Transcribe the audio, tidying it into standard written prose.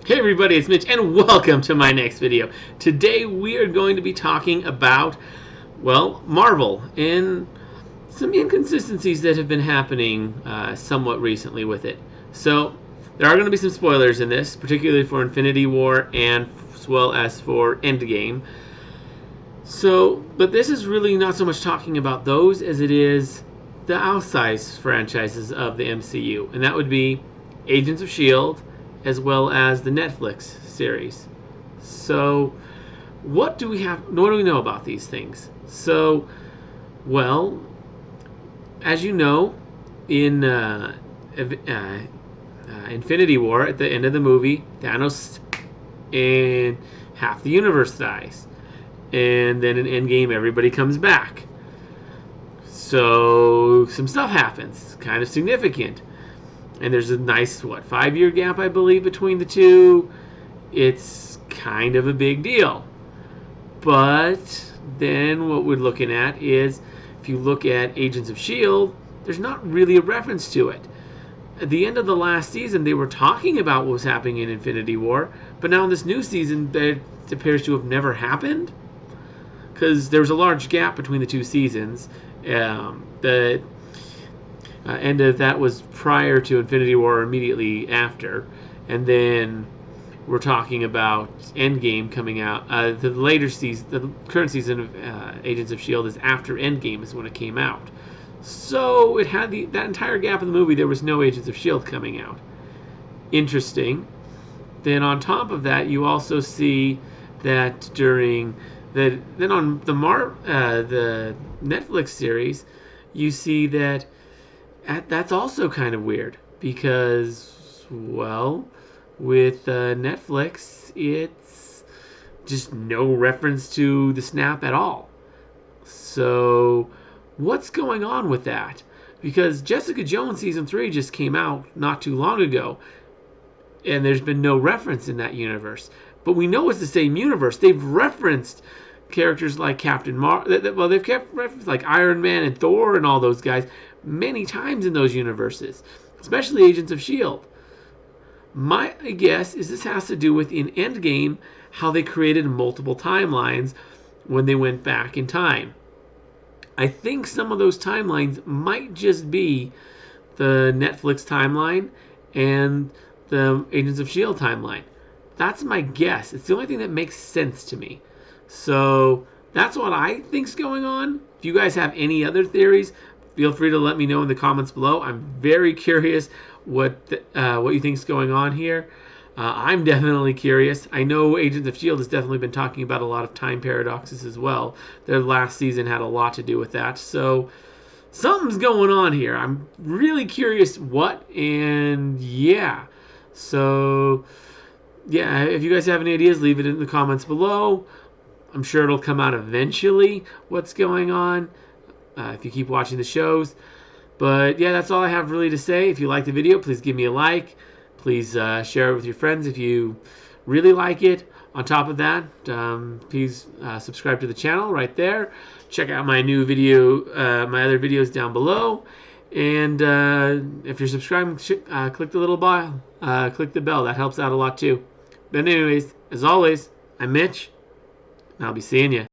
Hey everybody, it's Mitch and welcome to my next video. Today we are going to be talking about, well, Marvel and some inconsistencies that have been happening somewhat recently with it. So there are going to be some spoilers in this, particularly for Infinity War and as well as for Endgame. But this is really not so much talking about those as it is the outsized franchises of the MCU, and that would be Agents of S.H.I.E.L.D. as well as the Netflix series. So, what do we know about these things? So, well, as you know, in Infinity War, at the end of the movie, Thanos and half the universe dies. And then in Endgame, everybody comes back. So some stuff happens, kind of significant. And there's a nice, 5-year gap, I believe, between the two. It's kind of a big deal. But then what we're looking at is, if you look at Agents of S.H.I.E.L.D., there's not really a reference to it. At the end of the last season, they were talking about what was happening in Infinity War, but now in this new season, it appears to have never happened. Because there was a large gap between the two seasons. The end of that was prior to Infinity War, or immediately after, and then we're talking about Endgame coming out. The later season, the current season of Agents of S.H.I.E.L.D. is after Endgame is when it came out. So it had that entire gap in the movie. There was no Agents of S.H.I.E.L.D. coming out. Interesting. Then on top of that, you also see that then on the Netflix series, you see that that's also kind of weird because, well, with Netflix, it's just no reference to the snap at all. So what's going on with that? Because Jessica Jones season 3 just came out not too long ago, and there's been no reference in that universe. But we know it's the same universe. They've referenced characters like Captain Marvel. They've kept reference like Iron Man and Thor and all those guys many times in those universes, especially Agents of S.H.I.E.L.D. My guess is this has to do with in Endgame how they created multiple timelines when they went back in time. I think some of those timelines might just be the Netflix timeline and the Agents of S.H.I.E.L.D. timeline. That's my guess. It's the only thing that makes sense to me. So that's what I think's going on. If you guys have any other theories, feel free to let me know in the comments below. I'm very curious what you think's going on here. I'm definitely curious. I know Agents of S.H.I.E.L.D. has definitely been talking about a lot of time paradoxes as well. Their last season had a lot to do with that. So something's going on here. I'm really curious what, and yeah. So yeah, if you guys have any ideas, leave it in the comments below. I'm sure it'll come out eventually what's going on if you keep watching the shows. But yeah, that's all I have really to say. If you like the video, please give me a like. Please share it with your friends if you really like it. On top of that, please subscribe to the channel right there. Check out my new video, my other videos down below. And if you're subscribing, click the little bell. Click the bell. That helps out a lot too. But anyways, as always, I'm Mitch, and I'll be seeing you.